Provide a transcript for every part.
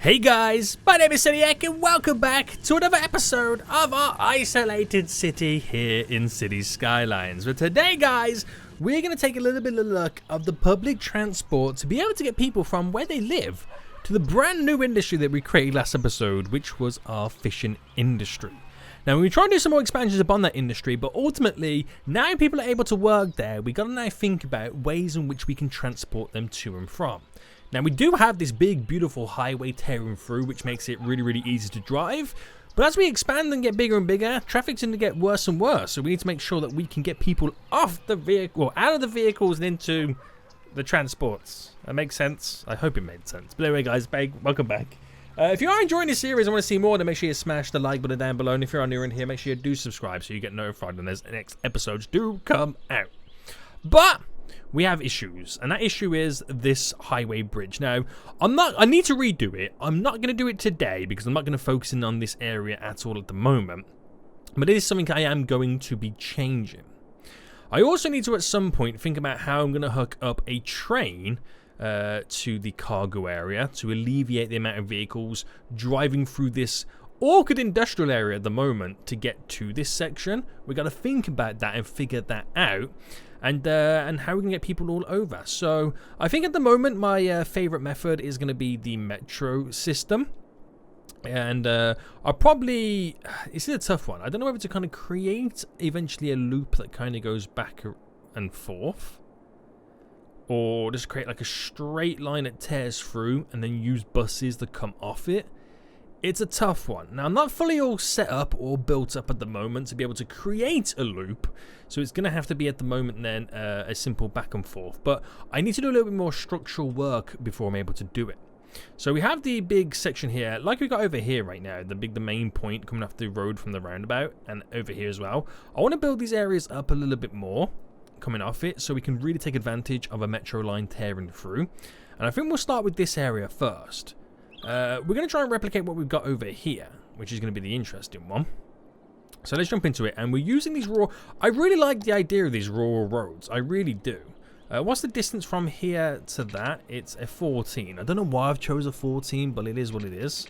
Hey guys, my name is Celiac and welcome back to another episode of our isolated city here in City Skylines. But today guys, we're going to take a little bit of a look of the public transport to be able to get people from where they live to the brand new industry that we created last episode, which was our fishing industry. Now we try and do some more expansions upon that industry, but ultimately now people are able to work there, we got to now think about ways in which we can transport them to and from. Now we do have this big beautiful highway tearing through, which makes it really easy to drive, but as we expand and get bigger and bigger, traffic's going to get worse and worse, so we need to make sure that we can get people off the vehicle, out of the vehicles and into the transports. That makes sense? I hope it made sense. But anyway guys, welcome back. If you are enjoying this series and want to see more, then make sure you smash the like button down below, and if you're new in here, make sure you do subscribe so you get notified when the next episodes do come out. But we have issues, and that issue is this highway bridge. Now, I need to redo it. I'm not going to do it today because I'm not going to focus in on this area at all at the moment, but it is something I am going to be changing. I also need to at some point think about how I'm going to hook up a train to the cargo area to alleviate the amount of vehicles driving through this awkward industrial area at the moment to get to this section. We got to think about that and figure that out, and how we can get people all over. So I think at the moment my favorite method is going to be the metro system, and I'll probably, it's a tough one. I don't know whether to kind of create eventually a loop that kind of goes back and forth, or just create like a straight line that tears through and then use buses that come off it. It's a tough one. Now, I'm not fully all set up or built up at the moment to be able to create a loop, so it's going to have to be at the moment then a simple back and forth. But I need to do a little bit more structural work before I'm able to do it. So we have the big section here, like we got over here right now, the main point coming off the road from the roundabout, and over here as well. I want to build these areas up a little bit more coming off it, so we can really take advantage of a metro line tearing through. And I think we'll start with this area first. We're going to try and replicate what we've got over here, which is going to be the interesting one. So let's jump into it, and we're using these raw. I really like the idea of these rural roads. I really do. What's the distance from here to that? It's a 14. I don't know why I've chose a 14, but it is what it is.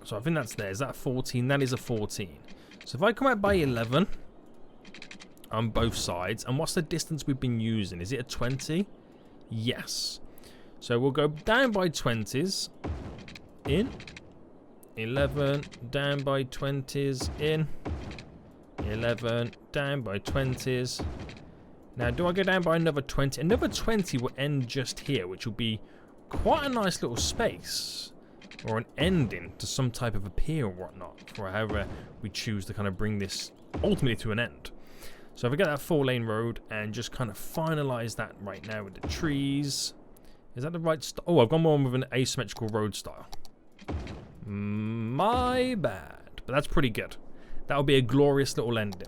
So I think that's there. Is that a 14? That is a 14. So if I come out by 11 on both sides, and what's the distance we've been using? Is it a 20? Yes. So we'll go down by 20s, in, 11, down by 20s, in, 11, down by 20s. Now, do I go down by another 20? Another 20 will end just here, which will be quite a nice little space, or an ending to some type of a pier or whatnot, or however we choose to kind of bring this ultimately to an end. So if we get that 4-lane road and just kind of finalize that right now with the trees. Is that the right style? Oh, I've gone more with an asymmetrical road style. My bad. But that's pretty good. That'll be a glorious little ending.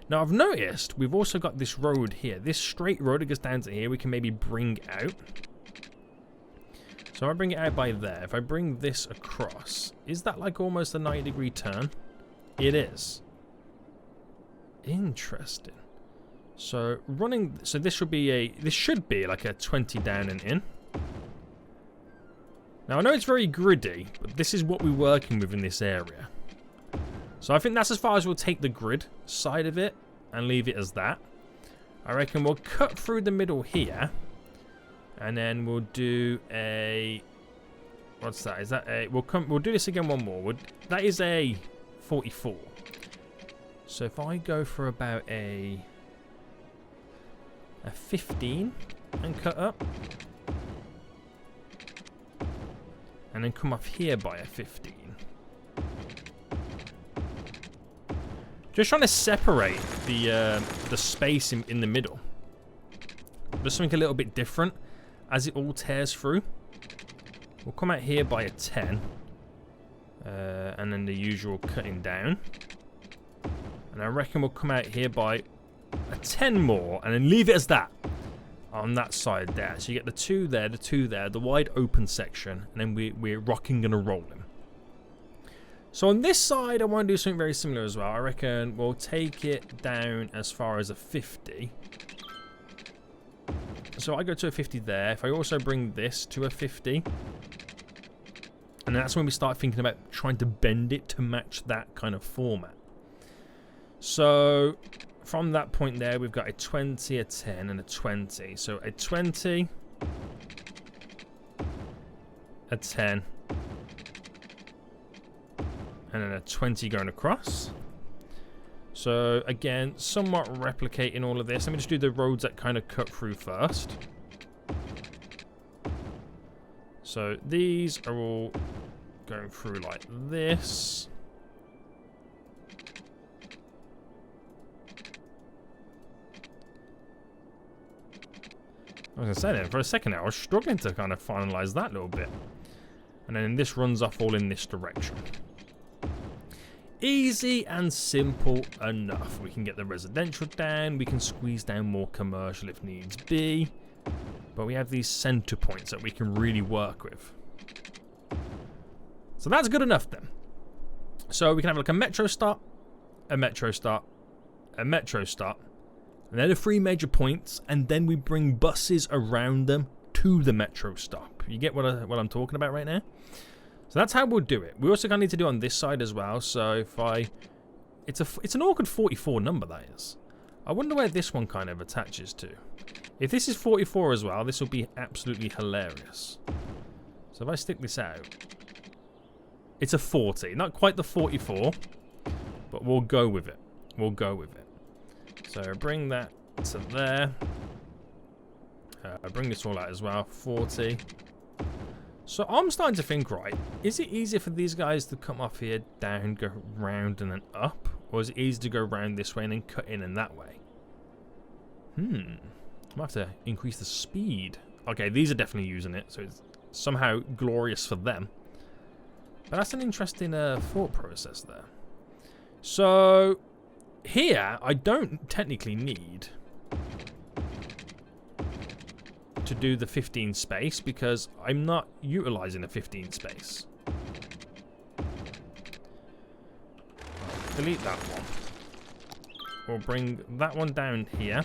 Now, I've noticed we've also got this road here. This straight road that goes down to here, we can maybe bring out. So I bring it out by there. If I bring this across, is that like almost a 90-degree turn? It is. Interesting. So running, so this should be like a 20 down and in. Now I know it's very griddy, but this is what we're working with in this area. So I think that's as far as we'll take the grid side of it and leave it as that. I reckon we'll cut through the middle here, and then we'll do a, what's that? Is that a, we'll do this again one more. That is a 44. So if I go for about a 15 and cut up, and then come off here by a 15. Just trying to separate the space in the middle. Just something a little bit different as it all tears through. We'll come out here by a 10, and then the usual cutting down. And I reckon we'll come out here by a 10 more, and then leave it as that on that side there. So you get the two there, the wide open section, and then we're rocking and rolling. So on this side, I want to do something very similar as well. I reckon we'll take it down as far as a 50. So I go to a 50 there. If I also bring this to a 50, and that's when we start thinking about trying to bend it to match that kind of format. So from that point there, we've got a 20, a 10, and a 20. So a 20, a 10, and then a 20 going across. So again, somewhat replicating all of this. Let me just do the roads that kind of cut through first. So these are all going through like this. I was going to say then, for a second I was struggling to kind of finalize that little bit. And then this runs off all in this direction. Easy and simple enough. We can get the residential down. We can squeeze down more commercial if needs be. But we have these center points that we can really work with. So that's good enough then. So we can have like a metro stop, a metro stop, a metro stop. And they're the 3 major points. And then we bring buses around them to the metro stop. You get what I'm talking about right now? So that's how we'll do it. We also kind of need to do it on this side as well. So if it's an awkward 44 number, that is. I wonder where this one kind of attaches to. If this is 44 as well, this will be absolutely hilarious. So if I stick this out, it's a 40. Not quite the 44, but we'll go with it. We'll go with it. So bring that to there. Bring this all out as well. 40. So I'm starting to think, right, is it easier for these guys to come off here, down, go round and then up? Or is it easier to go round this way and then cut in that way? I might have to increase the speed. Okay, these are definitely using it, so it's somehow glorious for them. But that's an interesting thought process there. So here, I don't technically need to do the 15 space because I'm not utilizing a 15 space. Delete that one. We'll bring that one down here.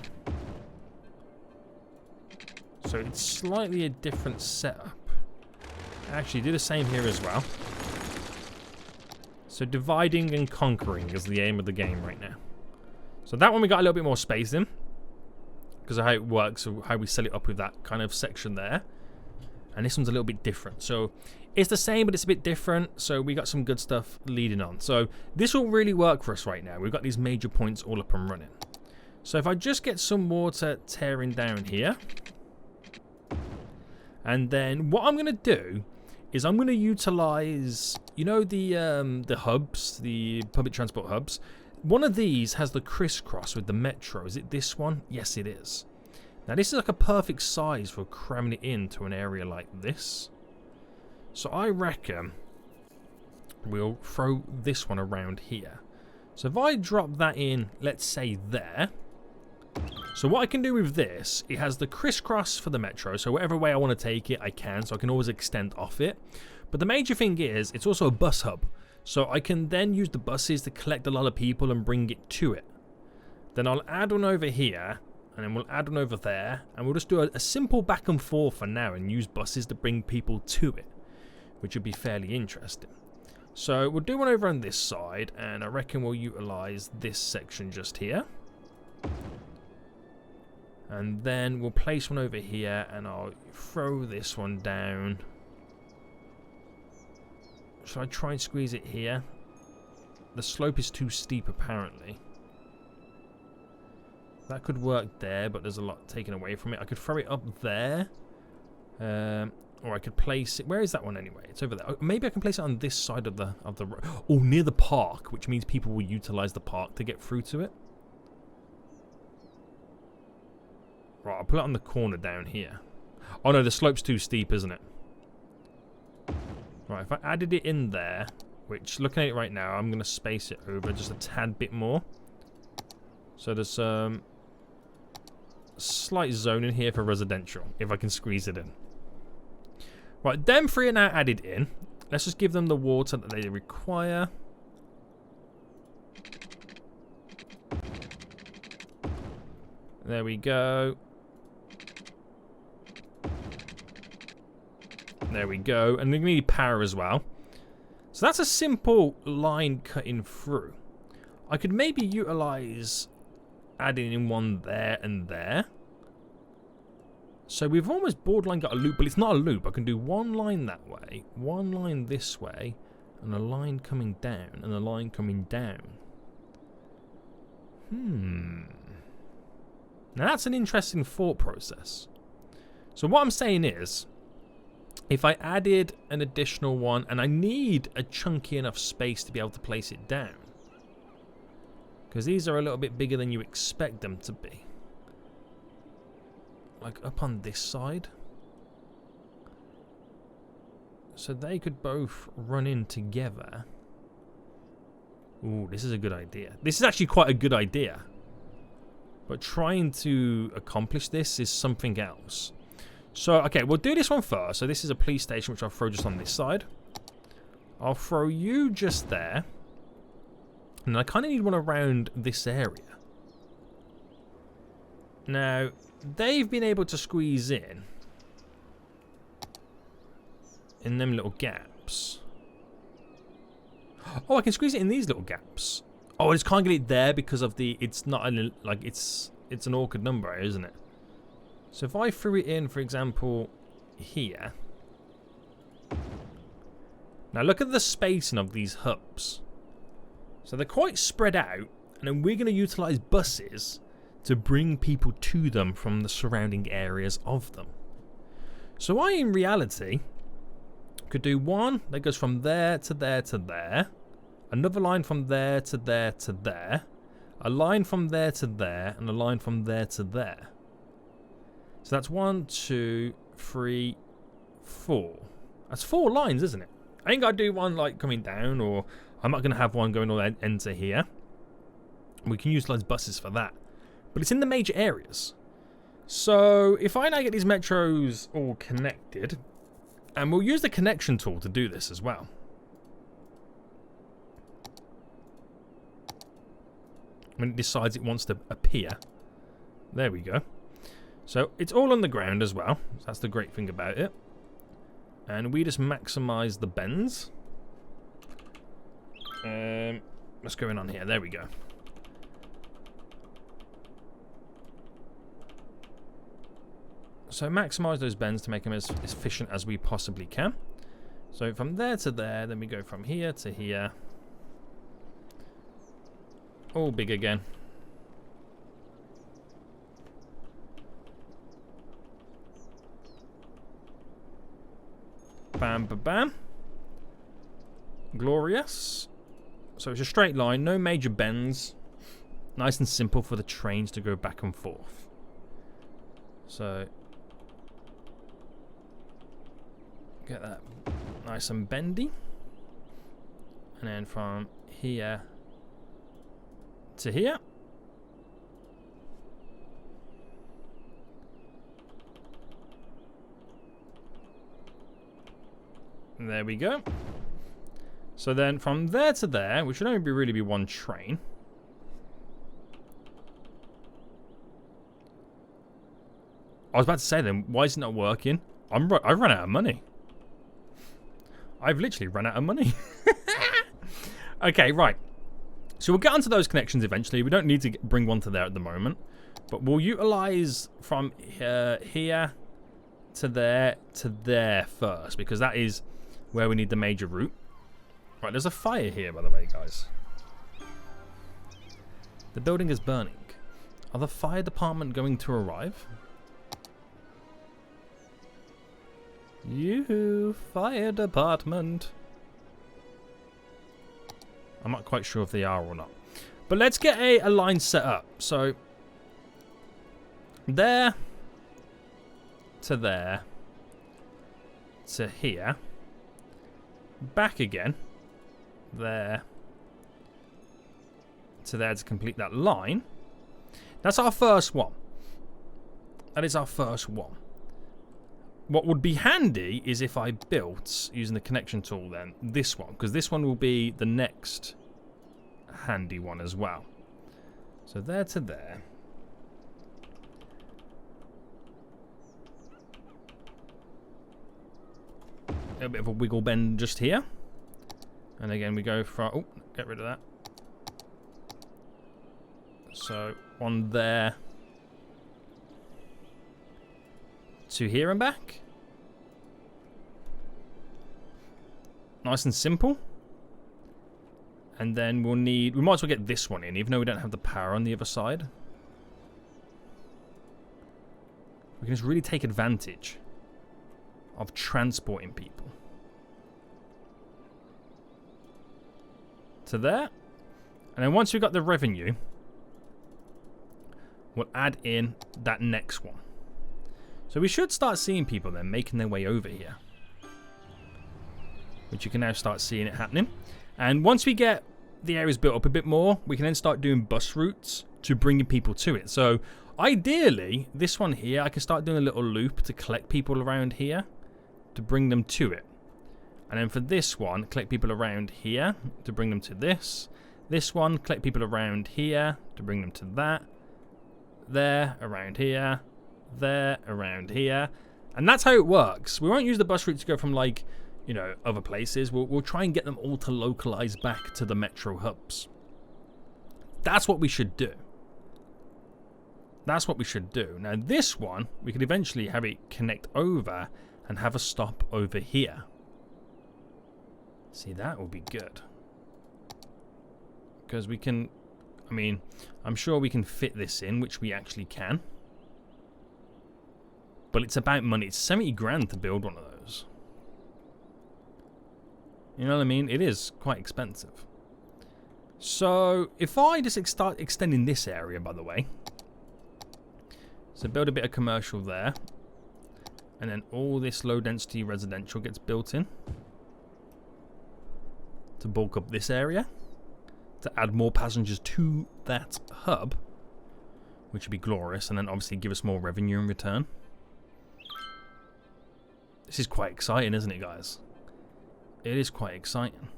So it's slightly a different setup. Actually, do the same here as well. So dividing and conquering is the aim of the game right now. So that one we got a little bit more space in, because of how it works, or how we set it up with that kind of section there. And this one's a little bit different. So it's the same, but it's a bit different. So we got some good stuff leading on. So this will really work for us right now. We've got these major points all up and running. So if I just get some water tearing down here. And then what I'm going to do is I'm going to utilize, you know, the hubs, the public transport hubs. One of these has the crisscross with the metro. Is it this one? Yes, it is. Now, this is like a perfect size for cramming it into an area like this. So I reckon we'll throw this one around here. So if I drop that in, let's say there. So what I can do with this, it has the crisscross for the metro. So whatever way I want to take it, I can. So I can always extend off it. But the major thing is, it's also a bus hub. So I can then use the buses to collect a lot of people and bring it to it. Then I'll add one over here. And then we'll add one over there. And we'll just do a simple back and forth for now. And use buses to bring people to it. Which would be fairly interesting. So we'll do one over on this side. And I reckon we'll utilize this section just here. And then we'll place one over here. And I'll throw this one down. Should I try and squeeze it here? The slope is too steep apparently. That could work there, but there's a lot taken away from it. I could throw it up there. Or I could place it... Where is that one anyway? It's over there. Oh, maybe I can place it on this side of the road. Oh, near the park, which means people will utilize the park to get through to it. Right, I'll put it on the corner down here. Oh no, the slope's too steep, isn't it? Right, if I added it in there, which looking at it right now, I'm going to space it over just a tad bit more. So there's slight zone in here for residential, if I can squeeze it in. Right, them three are now added in. Let's just give them the water that they require. There we go. There we go. And we need power as well. So that's a simple line cutting through. I could maybe utilize adding in one there and there. So we've almost borderline got a loop, but it's not a loop. I can do one line that way, one line this way, and a line coming down, and a line coming down. Now that's an interesting thought process. So what I'm saying is, if I added an additional one, and I need a chunky enough space to be able to place it down, because these are a little bit bigger than you expect them to be. Like up on this side. So they could both run in together. Ooh, this is a good idea. This is actually quite a good idea. But trying to accomplish this is something else. So, okay, we'll do this one first. So this is a police station, which I'll throw just on this side. I'll throw you just there. And I kind of need one around this area. Now, they've been able to squeeze in them little gaps. Oh, I can squeeze it in these little gaps. Oh, I just can't get it there because of the... It's not an, like it's an awkward number, isn't it? So if I threw it in, for example, here. Now look at the spacing of these hubs. So they're quite spread out, and then we're going to utilize buses to bring people to them from the surrounding areas of them. So I, in reality, could do one that goes from there to there to there, another line from there to there to there, a line from there to there, and a line from there to there. So that's 1, 2, 3, 4. That's 4 lines, isn't it? I ain't got to do one like coming down, or I'm not going to have one going all end to here. We can utilize buses for that. But it's in the major areas. So if I now get these metros all connected, and we'll use the connection tool to do this as well. When it decides it wants to appear. There we go. So it's all on the ground as well. So that's the great thing about it. And we just maximize the bends. What's going on here? There we go. So maximize those bends to make them as efficient as we possibly can. So from there to there, then we go from here to here. All big again. Bam, bam, bam. Glorious. So it's a straight line, no major bends. Nice and simple for the trains to go back and forth. So get that nice and bendy. And then from here to here. And there we go. So then from there to there, which should only really be one train. I was about to say then, why is it not working? I've run out of money. I've literally run out of money. Okay, right. So we'll get onto those connections eventually. We don't need to bring one to there at the moment. But we'll utilize from here to there first. Because that is where we need the major route. Right, there's a fire here, by the way, guys. The building is burning. Are the fire department going to arrive? You fire department. I'm not quite sure if they are or not. But let's get a line set up. So, there to there to here. Back again. There to there to complete that line. That's our first one. That is our first one. What would be handy is if I built, using the connection tool then, this one. Because this one will be the next handy one as well. So there to there. A bit of a wiggle bend just here. And again, we go for... Oh, get rid of that. So, one there. To here and back. Nice and simple. And then we'll need... We might as well get this one in, even though we don't have the power on the other side. We can just really take advantage of transporting people. To there. And then once we've got the revenue, we'll add in that next one. So we should start seeing people then making their way over here. Which you can now start seeing it happening. And once we get the areas built up a bit more, we can then start doing bus routes to bringing people to it. So ideally, this one here, I can start doing a little loop to collect people around here to bring them to it. And then for this one, collect people around here to bring them to this. This one, collect people around here to bring them to that. There, around here. There, around here. And that's how it works. We won't use the bus route to go from, like, you know, other places. We'll try and get them all to localize back to the metro hubs. That's what we should do. That's what we should do. Now, this one, we could eventually have it connect over and have a stop over here. See, that would be good. Because we can... I mean, I'm sure we can fit this in, which we actually can. But it's about money. It's 70 grand to build one of those. You know what I mean? It is quite expensive. So, if I just start extending this area, by the way. So, build a bit of commercial there. And then all this low-density residential gets built in. To bulk up this area. To add more passengers to that hub. Which would be glorious. And then obviously give us more revenue in return. This is quite exciting, isn't it, guys? It is quite exciting.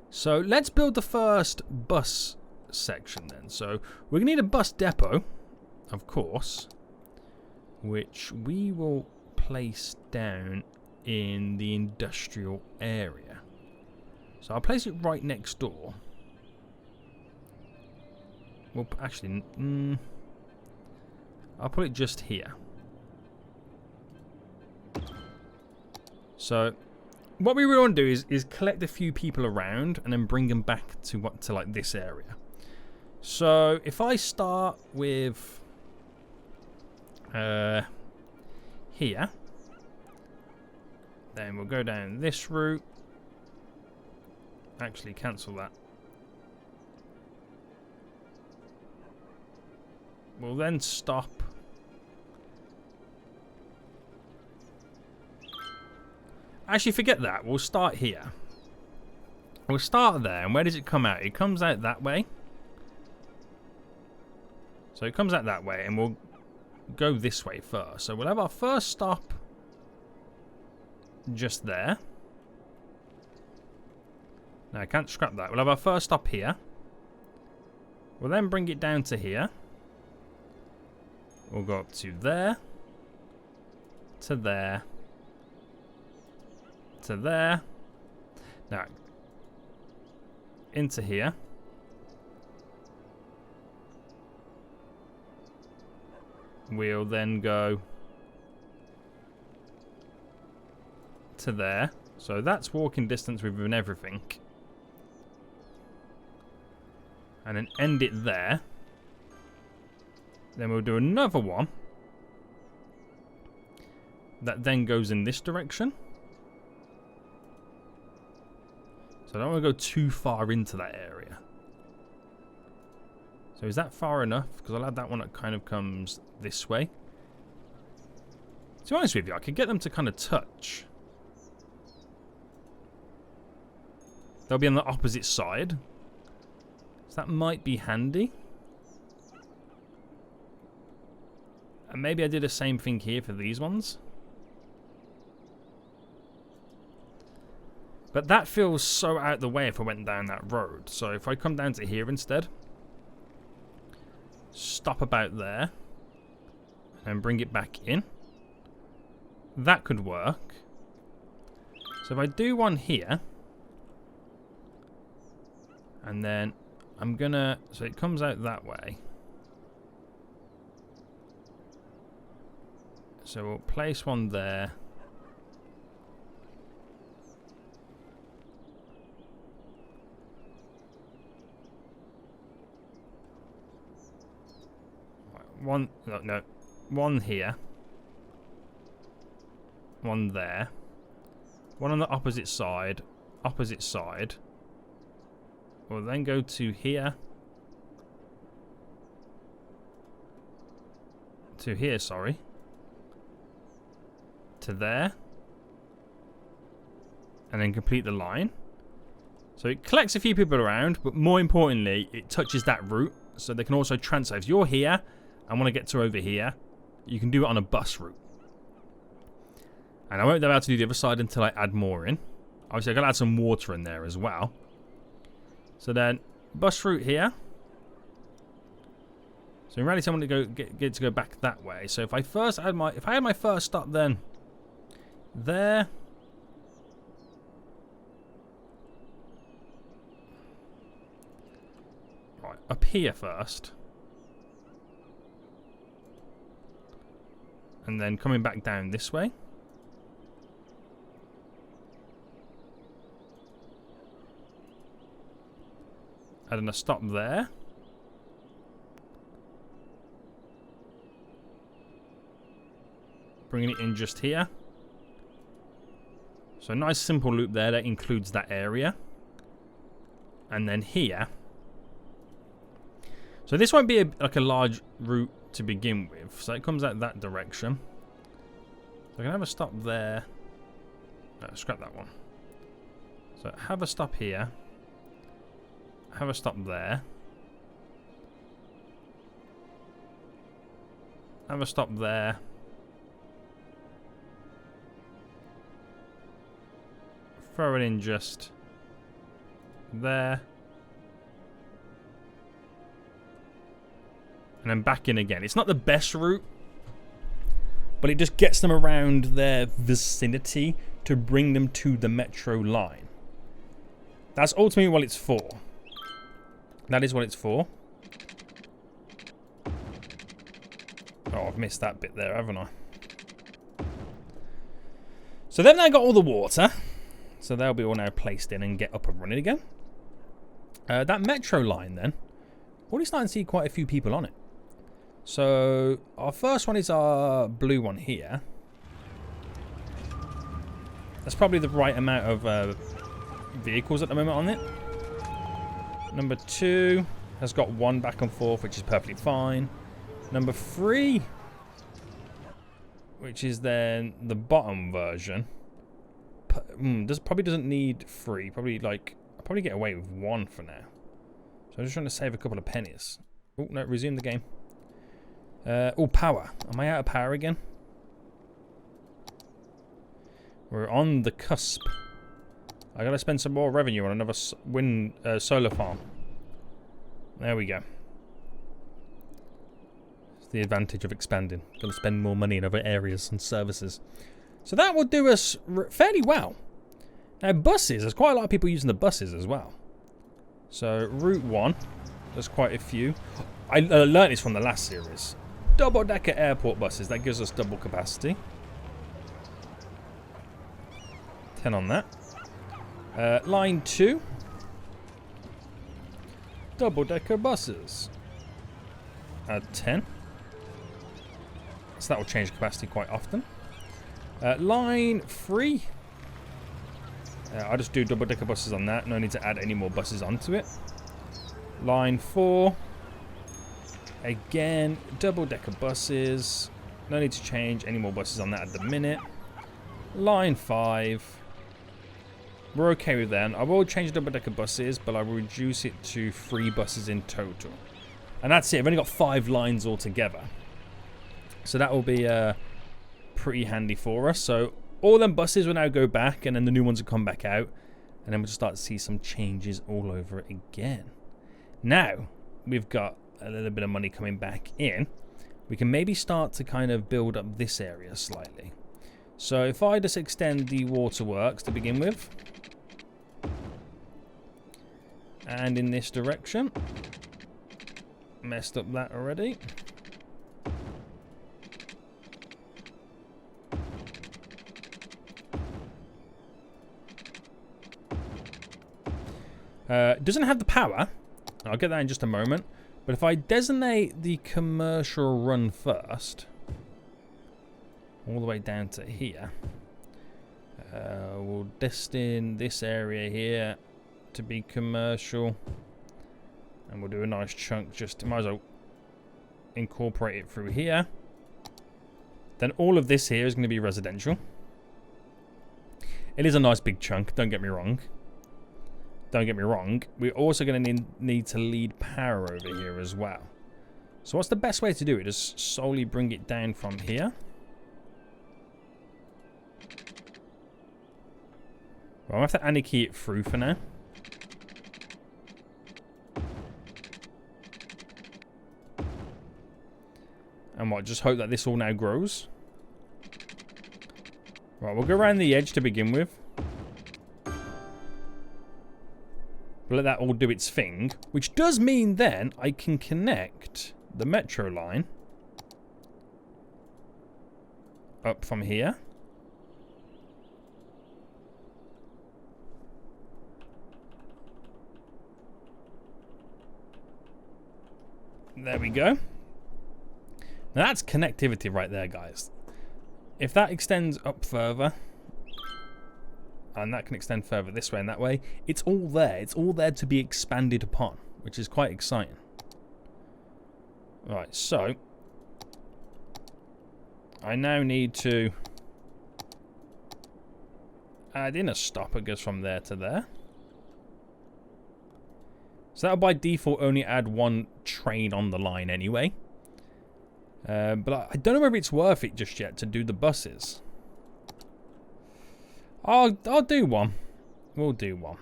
So let's build the first bus section then. So we're going to need a bus depot, of course, which we will place down in the industrial area. So I'll place it right next door. Well, actually, I'll put it just here. So, what we really want to do is collect a few people around and then bring them back to like this area. So, if I start with here, then we'll go down this route. Actually, cancel that. We'll then stop. Actually, forget that. We'll start here. We'll start there. And where does it come out? It comes out that way. So it comes out that way. And we'll go this way first. So we'll have our first stop just there. No, I can't scrap that. We'll have our first stop here. We'll then bring it down to here. We'll go up to there. To there. To there. Now, into here. We'll then go to there. So that's walking distance within everything. And then end it there. Then we'll do another one. That then goes in this direction. So I don't want to go too far into that area. So is that far enough? Because I'll add that one that kind of comes this way. To be honest with you, I could get them to kind of touch. They'll be on the opposite side. So that might be handy. And maybe I did the same thing here for these ones. But that feels so out the way if I went down that road. So if I come down to here instead. Stop about there. And bring it back in. that could work. So if I do one here, and then I'm gonna, so it comes out that way. So we'll place one there. One, no, one here. One there. One on the opposite side. Opposite side. We'll then go to here. To here, sorry. To there. And then complete the line. So it collects a few people around, but more importantly, it touches that route. So they can also transfer. If you're here and want to get to over here, you can do it on a bus route. And I won't be able to do the other side until I add more in. Obviously, I've got to add some water in there as well. So then, bus route here. So in reality, I want to get to go back that way. So if I first add my, if I had my first stop, then there. Right, up here first. And then coming back down this way. Adding a stop there. Bringing it in just here. So a nice simple loop there that includes that area. And then here. So this won't be like a large route to begin with. So it comes out that direction. So I can have a stop there. No, scrap that one. So have a stop here. Have a stop there. Have a stop there. Throw it in just there. And then back in again. It's not the best route, but it just gets them around their vicinity to bring them to the metro line. That's ultimately what it's for. That is what it's for. Oh, I've missed that bit there, haven't I? So they've now got all the water. So they'll be all now placed in and get up and running again. That metro line then. Already starting to see quite a few people on it. So our first one is our blue one here. That's probably the right amount of vehicles at the moment on it. Number 2 has got 1 back and forth, which is perfectly fine. Number 3, which is then the bottom version, probably doesn't need 3. Probably I'll probably get away with 1 for now. So I'm just trying to save a couple of pennies. Oh no, resume the game. Oh, power. Am I out of power again? We're on the cusp. I gotta spend some more revenue on another wind solar farm. There we go. It's the advantage of expanding. Gotta spend more money in other areas and services. So that will do us fairly well. Now buses, there's quite a lot of people using the buses as well. So Route 1, there's quite a few. I learned this from the last series. Double-decker airport buses, that gives us double capacity. 10 on that. Line 2. Double-decker buses. Add 10. So that will change capacity quite often. Line 3. I'll just do double-decker buses on that. No need to add any more buses onto it. Line 4. Again, double-decker buses. No need to change any more buses on that at the minute. Line 5. We're okay with that. I will change double-decker buses, but I will reduce it to 3 buses in total. And that's it. I've only got 5 lines altogether. So that will be pretty handy for us. So all them buses will now go back, and then the new ones will come back out. And then we'll just start to see some changes all over it again. Now, we've got a little bit of money coming back in. We can maybe start to kind of build up this area slightly. So if I just extend the Waterworks to begin with, and in this direction, messed up that already. Doesn't have the power. I'll get that in just a moment. But if I designate the commercial run first, all the way down to here, we'll destine this area here to be commercial, and we'll do a nice chunk. Just might as well incorporate it through here. Then all of this here is going to be residential. It is a nice big chunk, don't get me wrong. Don't get me wrong, we're also going to need to lead power over here as well. So what's the best way to do it? Just solely bring it down from here. Well, I'll have to anarchy it through for now. And what, just hope that this all now grows? Right, we'll go around the edge to begin with. We'll let that all do its thing, which does mean then I can connect the metro line up from here. There we go. Now that's connectivity right there, guys. If that extends up further, and that can extend further this way and that way, it's all there. It's all there to be expanded upon, which is quite exciting. Right, so I now need to add in a stop that goes from there to there. So that'll by default only add one train on the line anyway. But I don't know whether it's worth it just yet to do the buses. I'll do one. We'll do one.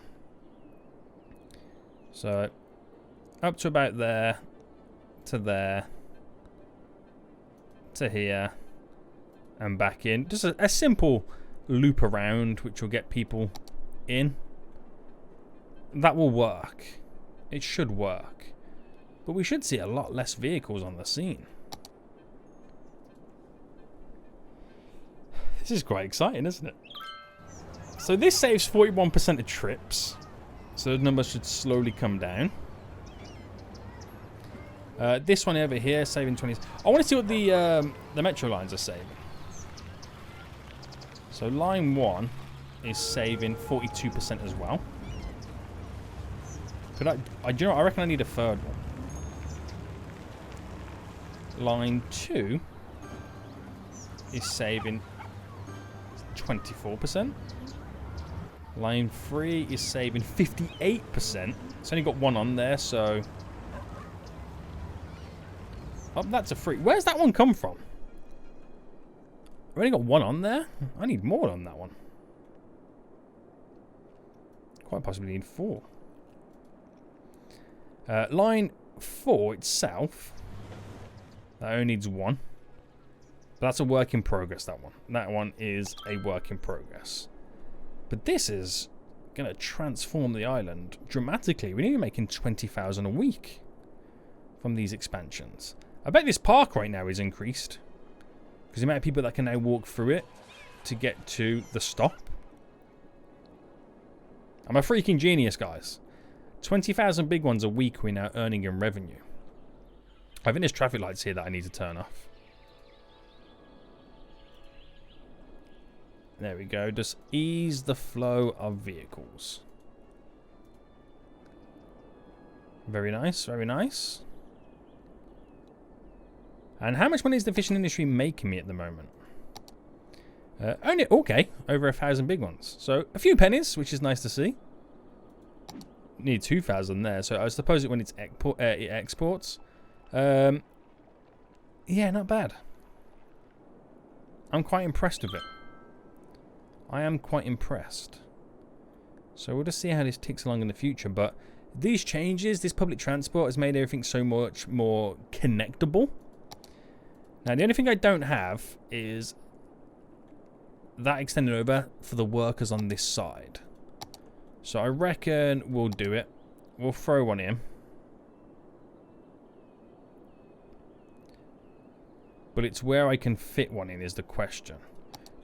So up to about there, to here, and back in. Just a simple loop around, which will get people in. That will work. It should work. But we should see a lot less vehicles on the scene. This is quite exciting, isn't it? So this saves 41% of trips. So the numbers should slowly come down. This one over here, saving 20. I want to see what the metro lines are saving. So line 1 is saving 42% as well. Could I do you know what? I reckon I need a third one. Line 2 is saving 24%. Line 3 is saving 58%. It's only got one on there, so... Oh, that's a free... Where's that one come from? I've only got one on there? I need more on that one. Quite possibly need 4. Line 4 itself, that only needs 1. But that's a work in progress, that one. That one is a work in progress. But this is going to transform the island dramatically. We're nearly making 20,000 a week from these expansions. I bet this park right now is increased, because the amount of people that can now walk through it to get to the stop. I'm a freaking genius, guys. 20,000 big ones a week we're now earning in revenue. I think there's traffic lights here that I need to turn off. There we go. Just ease the flow of vehicles. Very nice, very nice. And how much money is the fishing industry making me at the moment? Only, okay, over 1,000 big ones. So a few pennies, which is nice to see. Need 2,000 there, so I suppose it when it's exports. Yeah, not bad. I'm quite impressed with it. I am quite impressed. So we'll just see how this ticks along in the future. But these changes, this public transport has made everything so much more connectable. Now, the only thing I don't have is that extended over for the workers on this side. So I reckon we'll do it. We'll throw one in. But it's where I can fit one in is the question.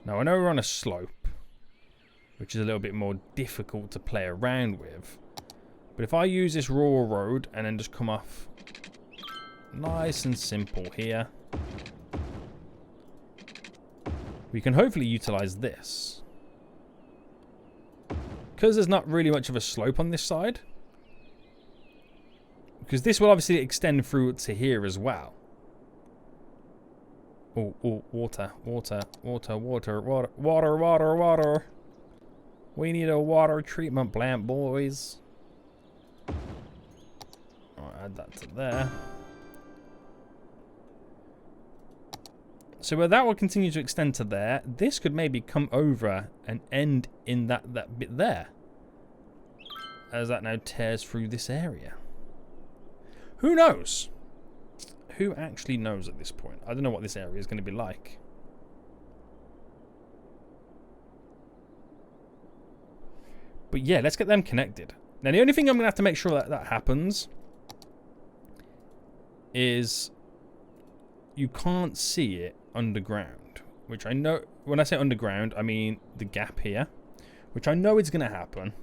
Now I know we're on a slope, which is a little bit more difficult to play around with. But if I use this rural road and then just come off nice and simple here, we can hopefully utilize this. Because there's not really much of a slope on this side. Because this will obviously extend through to here as well. Oh, water. We need a water treatment plant, boys. I'll add that to there. So where that will continue to extend to there, this could maybe come over and end in that bit there. As that now tears through this area. Who knows? Who actually knows at this point? I don't know what this area is going to be like. But yeah, let's get them connected. Now, the only thing I'm going to have to make sure that happens is you can't see it underground. Which I know, when I say underground, I mean the gap here. Which I know is going to happen.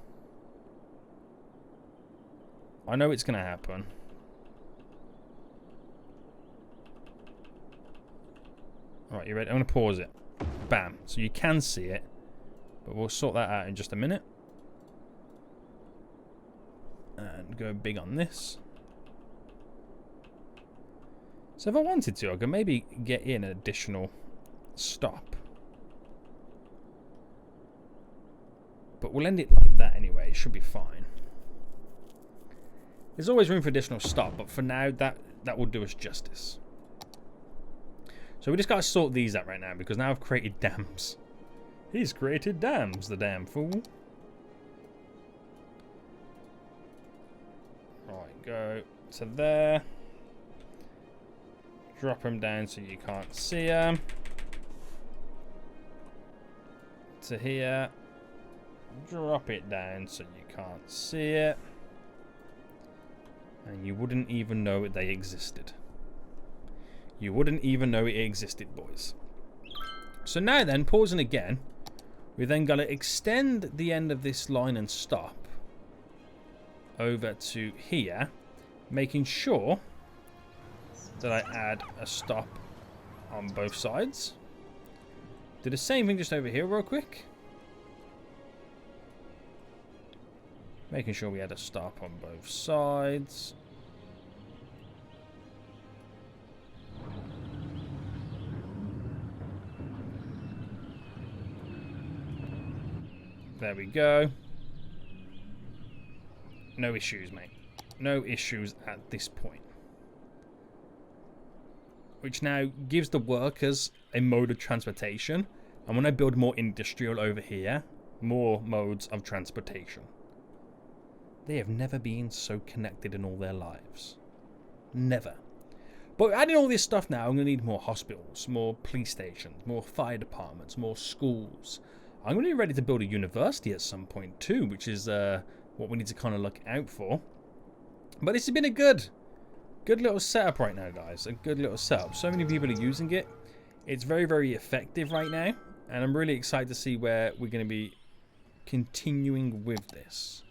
I know it's going to happen. Alright, you ready? I'm going to pause it. Bam. So you can see it. But we'll sort that out in just a minute. And go big on this. So if I wanted to, I could maybe get in an additional stop. But we'll end it like that anyway. It should be fine. There's always room for additional stop, but for now, that will do us justice. So we just got to sort these out right now, because now I've created dams. He's created dams, the damn fool. Right, go to there. Drop them down so you can't see them. To here. Drop it down so you can't see it. And you wouldn't even know they existed. You wouldn't even know it existed, boys. So now then, pausing again, we then got to extend the end of this line and stop over to here, making sure that I add a stop on both sides. Do the same thing just over here real quick. Making sure we add a stop on both sides. There we go. No issues, mate. No issues at this point. Which now gives the workers a mode of transportation. And when I build more industrial over here, more modes of transportation. They have never been so connected in all their lives. Never. But adding all this stuff now, I'm going to need more hospitals, more police stations, more fire departments, more schools. I'm going to be ready to build a university at some point too, which is what we need to kind of look out for. But this has been a good little setup right now, guys. A good little setup. So many people are using it. It's very, very effective right now. And I'm really excited to see where we're going to be continuing with this.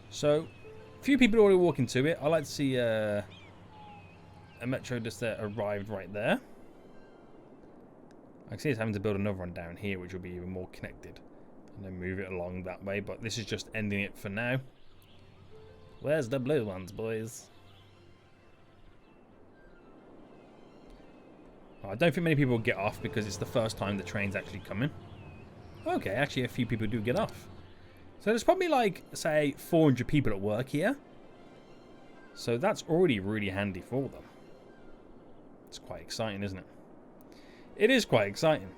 So, a few people already walking to it. I like to see a metro just arrived right there. I can see it's having to build another one down here, which will be even more connected. And then move it along that way. But this is just ending it for now. Where's the blue ones, boys? I don't think many people will get off because it's the first time the train's actually coming. Okay, actually a few people do get off. So there's probably like, say, 400 people at work here. So that's already really handy for them. It's quite exciting, isn't it? It is quite exciting.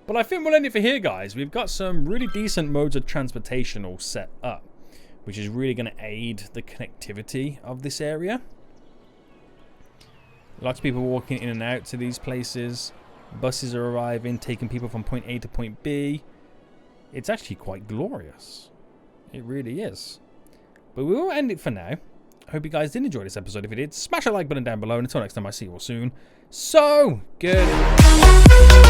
But I think we'll end it for here, guys. We've got some really decent modes of transportation all set up, which is really going to aid the connectivity of this area. Lots of people walking in and out to these places. Buses are arriving, taking people from point A to point B. It's actually quite glorious. It really is. But we will end it for now. I hope you guys did enjoy this episode. If you did, smash a like button down below. And until next time, I see you all soon. So good.